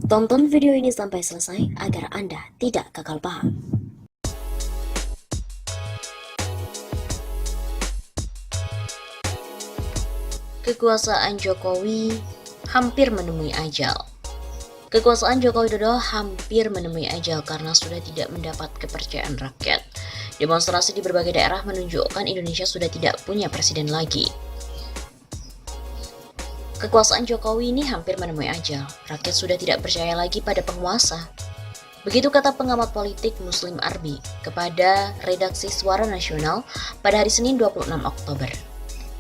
Tonton video ini sampai selesai agar Anda tidak gagal paham. Kekuasaan Jokowi hampir menemui ajal. Kekuasaan Joko Widodo hampir menemui ajal karena sudah tidak mendapat kepercayaan rakyat. Demonstrasi di berbagai daerah menunjukkan Indonesia sudah tidak punya presiden lagi. Kekuasaan Jokowi ini hampir menemui ajal. Rakyat sudah tidak percaya lagi pada penguasa. Begitu kata pengamat politik Muslim Arbi kepada redaksi Suara Nasional pada hari Senin 26 Oktober.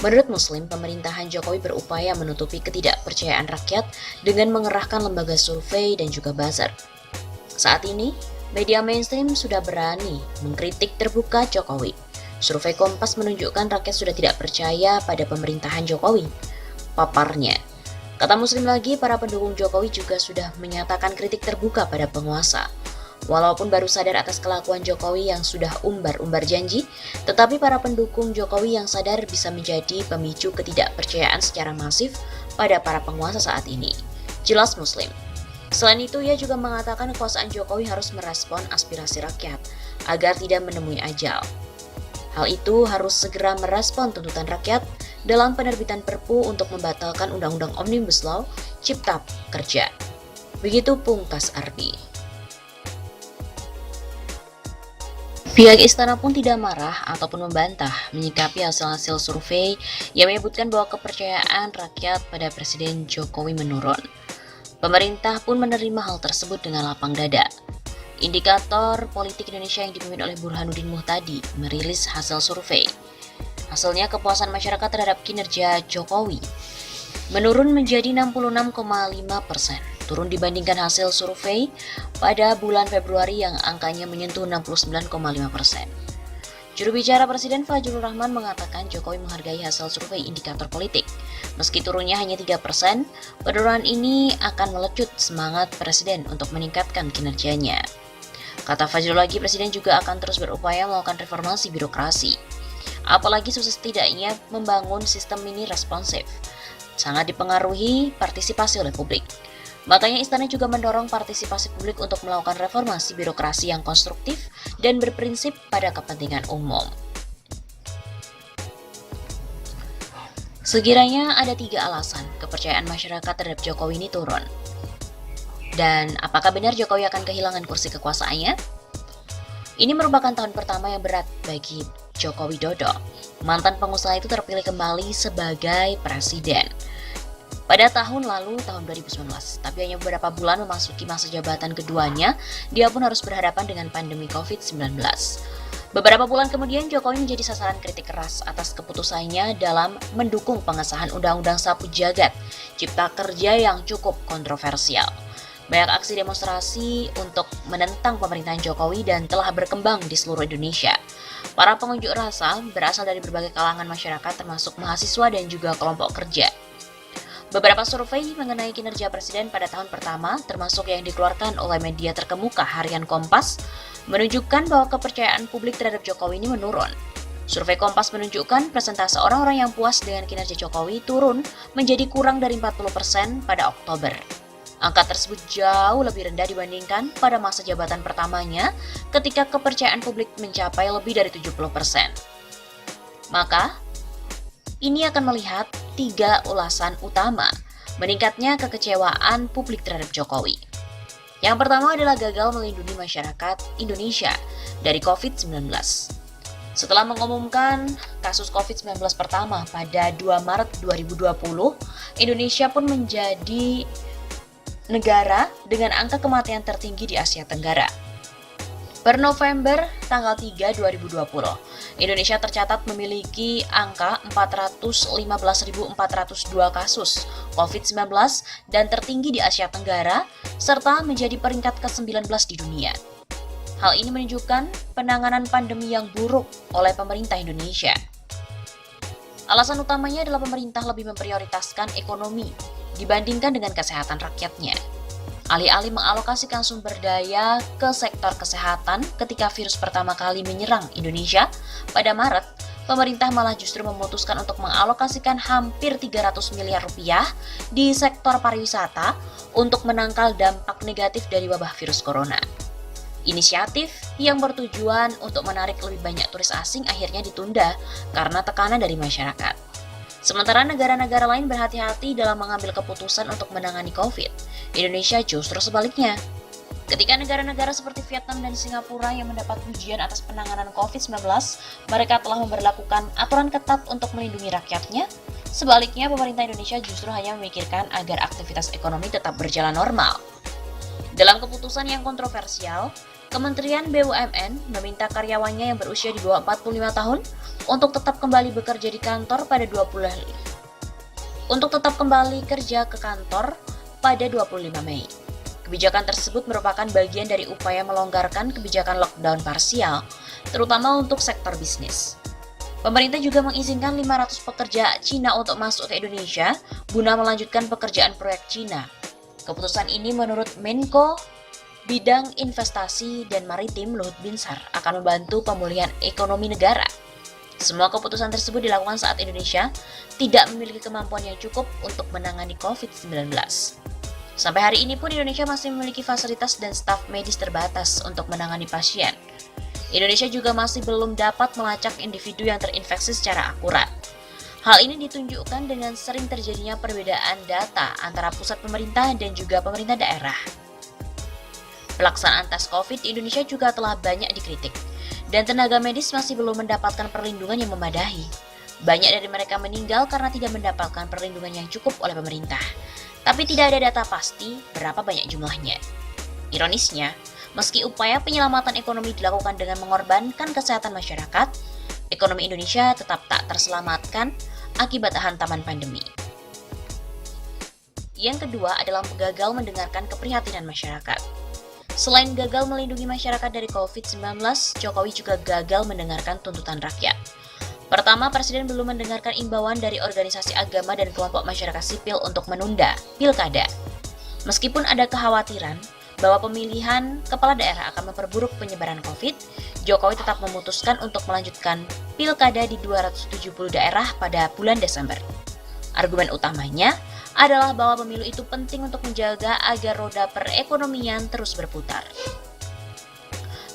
Menurut Muslim, pemerintahan Jokowi berupaya menutupi ketidakpercayaan rakyat dengan mengerahkan lembaga survei dan juga buzzer. Saat ini, media mainstream sudah berani mengkritik terbuka Jokowi. Survei Kompas menunjukkan rakyat sudah tidak percaya pada pemerintahan Jokowi. Paparnya, kata Muslim lagi, para pendukung Jokowi juga sudah menyatakan kritik terbuka pada penguasa. Walaupun baru sadar atas kelakuan Jokowi yang sudah umbar-umbar janji, tetapi para pendukung Jokowi yang sadar bisa menjadi pemicu ketidakpercayaan secara masif pada para penguasa saat ini. Jelas Muslim. Selain itu, ia juga mengatakan kekuasaan Jokowi harus merespon aspirasi rakyat agar tidak menemui ajal. Hal itu harus segera merespon tuntutan rakyat dalam penerbitan Perpu untuk membatalkan Undang-Undang Omnibus Law Cipta Kerja. Begitu pungkas Arbi. Pihak istana pun tidak marah ataupun membantah menyikapi hasil-hasil survei yang menyebutkan bahwa kepercayaan rakyat pada Presiden Jokowi menurun. Pemerintah pun menerima hal tersebut dengan lapang dada. Indikator politik Indonesia yang dipimpin oleh Burhanuddin Muhtadi merilis hasil survei. Hasilnya kepuasan masyarakat terhadap kinerja Jokowi menurun menjadi 66,5%. Turun dibandingkan hasil survei pada bulan Februari yang angkanya menyentuh 69,5%. Juru bicara Presiden Fajrul Rahman mengatakan Jokowi menghargai hasil survei indikator politik. Meski turunnya hanya 3%, penurunan ini akan melecut semangat Presiden untuk meningkatkan kinerjanya. Kata Fajrul lagi, Presiden juga akan terus berupaya melakukan reformasi birokrasi. Apalagi sukses tidaknya membangun sistem ini responsif, sangat dipengaruhi partisipasi oleh publik. Makanya istana juga mendorong partisipasi publik untuk melakukan reformasi birokrasi yang konstruktif dan berprinsip pada kepentingan umum. Sekiranya ada 3 alasan kepercayaan masyarakat terhadap Jokowi ini turun. Dan apakah benar Jokowi akan kehilangan kursi kekuasaannya? Ini merupakan tahun pertama yang berat bagi Joko Widodo. Mantan pengusaha itu terpilih kembali sebagai presiden pada tahun lalu, tahun 2019, tapi hanya beberapa bulan memasuki masa jabatan keduanya, dia pun harus berhadapan dengan pandemi COVID-19. Beberapa bulan kemudian, Jokowi menjadi sasaran kritik keras atas keputusannya dalam mendukung pengesahan Undang-Undang Sapu Jagat Cipta Kerja yang cukup kontroversial. Banyak aksi demonstrasi untuk menentang pemerintahan Jokowi dan telah berkembang di seluruh Indonesia. Para pengunjuk rasa berasal dari berbagai kalangan masyarakat termasuk mahasiswa dan juga kelompok kerja. Beberapa survei mengenai kinerja Presiden pada tahun pertama, termasuk yang dikeluarkan oleh media terkemuka harian Kompas, menunjukkan bahwa kepercayaan publik terhadap Jokowi ini menurun. Survei Kompas menunjukkan persentase orang-orang yang puas dengan kinerja Jokowi turun menjadi kurang dari 40% pada Oktober. Angka tersebut jauh lebih rendah dibandingkan pada masa jabatan pertamanya ketika kepercayaan publik mencapai lebih dari 70%. Maka, ini akan melihat 3 ulasan utama meningkatnya kekecewaan publik terhadap Jokowi. Yang pertama adalah gagal melindungi masyarakat Indonesia dari COVID-19. Setelah mengumumkan kasus COVID-19 pertama pada 2 Maret 2020, Indonesia pun menjadi negara dengan angka kematian tertinggi di Asia Tenggara. Per November tanggal 3, 2020, Indonesia tercatat memiliki angka 415.402 kasus COVID-19 dan tertinggi di Asia Tenggara, serta menjadi peringkat ke-19 di dunia. Hal ini menunjukkan penanganan pandemi yang buruk oleh pemerintah Indonesia. Alasan utamanya adalah pemerintah lebih memprioritaskan ekonomi dibandingkan dengan kesehatan rakyatnya. Alih-alih mengalokasikan sumber daya ke sektor kesehatan ketika virus pertama kali menyerang Indonesia pada Maret, pemerintah malah justru memutuskan untuk mengalokasikan hampir 300 miliar rupiah di sektor pariwisata untuk menangkal dampak negatif dari wabah virus corona. Inisiatif yang bertujuan untuk menarik lebih banyak turis asing akhirnya ditunda karena tekanan dari masyarakat. Sementara negara-negara lain berhati-hati dalam mengambil keputusan untuk menangani COVID, Indonesia justru sebaliknya. Ketika negara-negara seperti Vietnam dan Singapura yang mendapat pujian atas penanganan COVID-19, mereka telah memberlakukan aturan ketat untuk melindungi rakyatnya. Sebaliknya, pemerintah Indonesia justru hanya memikirkan agar aktivitas ekonomi tetap berjalan normal. Dalam keputusan yang kontroversial, Kementerian BUMN meminta karyawannya yang berusia di bawah 45 tahun untuk tetap kembali bekerja di kantor pada 25 Mei. Kebijakan tersebut merupakan bagian dari upaya melonggarkan kebijakan lockdown parsial, terutama untuk sektor bisnis. Pemerintah juga mengizinkan 500 pekerja Cina untuk masuk ke Indonesia guna melanjutkan pekerjaan proyek Cina. Keputusan ini menurut Menko Bidang Investasi dan Maritim Luhut Binsar akan membantu pemulihan ekonomi negara. Semua keputusan tersebut dilakukan saat Indonesia tidak memiliki kemampuan yang cukup untuk menangani COVID-19. Sampai hari ini pun Indonesia masih memiliki fasilitas dan staf medis terbatas untuk menangani pasien. Indonesia juga masih belum dapat melacak individu yang terinfeksi secara akurat. Hal ini ditunjukkan dengan sering terjadinya perbedaan data antara pusat pemerintah dan juga pemerintah daerah. Pelaksanaan tes COVID di Indonesia juga telah banyak dikritik, dan tenaga medis masih belum mendapatkan perlindungan yang memadai. Banyak dari mereka meninggal karena tidak mendapatkan perlindungan yang cukup oleh pemerintah. Tapi tidak ada data pasti berapa banyak jumlahnya. Ironisnya, meski upaya penyelamatan ekonomi dilakukan dengan mengorbankan kesehatan masyarakat, ekonomi Indonesia tetap tak terselamatkan akibat hantaman pandemi. Yang kedua adalah gagal mendengarkan keprihatinan masyarakat. Selain gagal melindungi masyarakat dari COVID-19, Jokowi juga gagal mendengarkan tuntutan rakyat. Pertama, Presiden belum mendengarkan imbauan dari organisasi agama dan kelompok masyarakat sipil untuk menunda pilkada. Meskipun ada kekhawatiran bahwa pemilihan kepala daerah akan memperburuk penyebaran COVID, Jokowi tetap memutuskan untuk melanjutkan pilkada di 270 daerah pada bulan Desember. Argumen utamanya adalah bahwa pemilu itu penting untuk menjaga agar roda perekonomian terus berputar.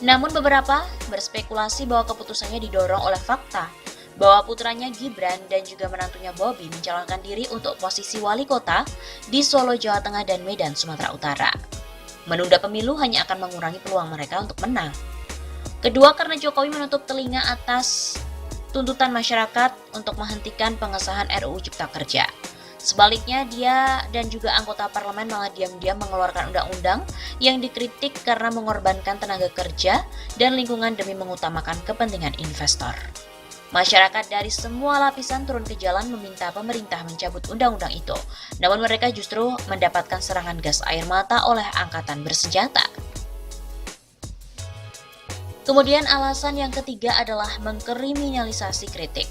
Namun beberapa berspekulasi bahwa keputusannya didorong oleh fakta bahwa putranya Gibran dan juga menantunya Bobi mencalonkan diri untuk posisi wali kota di Solo, Jawa Tengah dan Medan, Sumatera Utara. Menunda pemilu hanya akan mengurangi peluang mereka untuk menang. Kedua, karena Jokowi menutup telinga atas tuntutan masyarakat untuk menghentikan pengesahan RUU Cipta Kerja. Sebaliknya, dia dan juga anggota parlemen malah diam-diam mengeluarkan undang-undang yang dikritik karena mengorbankan tenaga kerja dan lingkungan demi mengutamakan kepentingan investor. Masyarakat dari semua lapisan turun ke jalan meminta pemerintah mencabut undang-undang itu, namun mereka justru mendapatkan serangan gas air mata oleh angkatan bersenjata. Kemudian alasan yang ketiga adalah mengkriminalisasi kritik.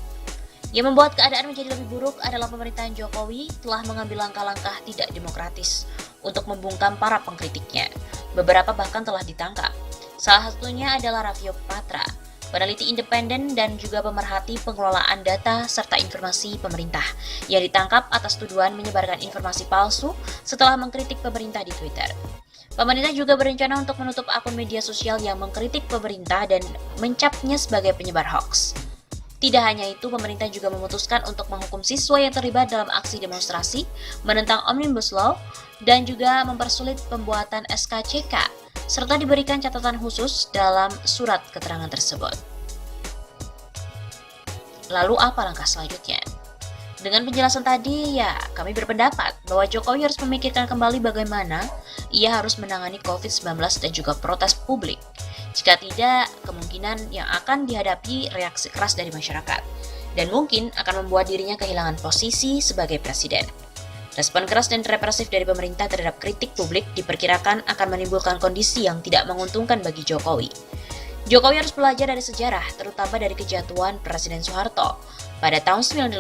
Yang membuat keadaan menjadi lebih buruk adalah pemerintahan Jokowi telah mengambil langkah-langkah tidak demokratis untuk membungkam para pengkritiknya. Beberapa bahkan telah ditangkap. Salah satunya adalah Raffio Patra, peneliti independen dan juga pemerhati pengelolaan data serta informasi pemerintah yang ditangkap atas tuduhan menyebarkan informasi palsu setelah mengkritik pemerintah di Twitter. Pemerintah juga berencana untuk menutup akun media sosial yang mengkritik pemerintah dan mencapnya sebagai penyebar hoax. Tidak hanya itu, pemerintah juga memutuskan untuk menghukum siswa yang terlibat dalam aksi demonstrasi, menentang Omnibus Law, dan juga mempersulit pembuatan SKCK, serta diberikan catatan khusus dalam surat keterangan tersebut. Lalu apa langkah selanjutnya? Dengan penjelasan tadi, kami berpendapat bahwa Jokowi harus memikirkan kembali bagaimana ia harus menangani COVID-19 dan juga protes publik. Jika tidak, kemungkinan yang akan dihadapi reaksi keras dari masyarakat, dan mungkin akan membuat dirinya kehilangan posisi sebagai presiden. Respon keras dan represif dari pemerintah terhadap kritik publik diperkirakan akan menimbulkan kondisi yang tidak menguntungkan bagi Jokowi. Jokowi harus belajar dari sejarah, terutama dari kejatuhan Presiden Soeharto pada tahun 98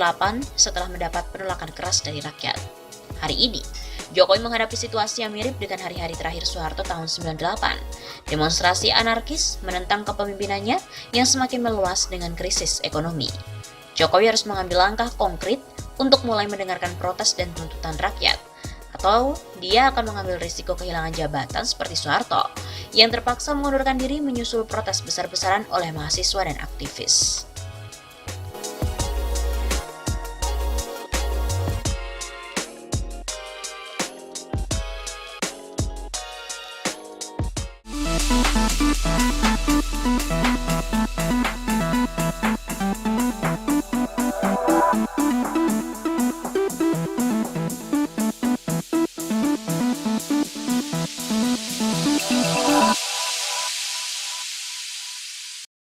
setelah mendapat penolakan keras dari rakyat. Hari ini, Jokowi menghadapi situasi yang mirip dengan hari-hari terakhir Soeharto tahun 98. Demonstrasi anarkis menentang kepemimpinannya yang semakin meluas dengan krisis ekonomi. Jokowi harus mengambil langkah konkret untuk mulai mendengarkan protes dan tuntutan rakyat, atau dia akan mengambil risiko kehilangan jabatan seperti Soeharto yang terpaksa mengundurkan diri menyusul protes besar-besaran oleh mahasiswa dan aktivis.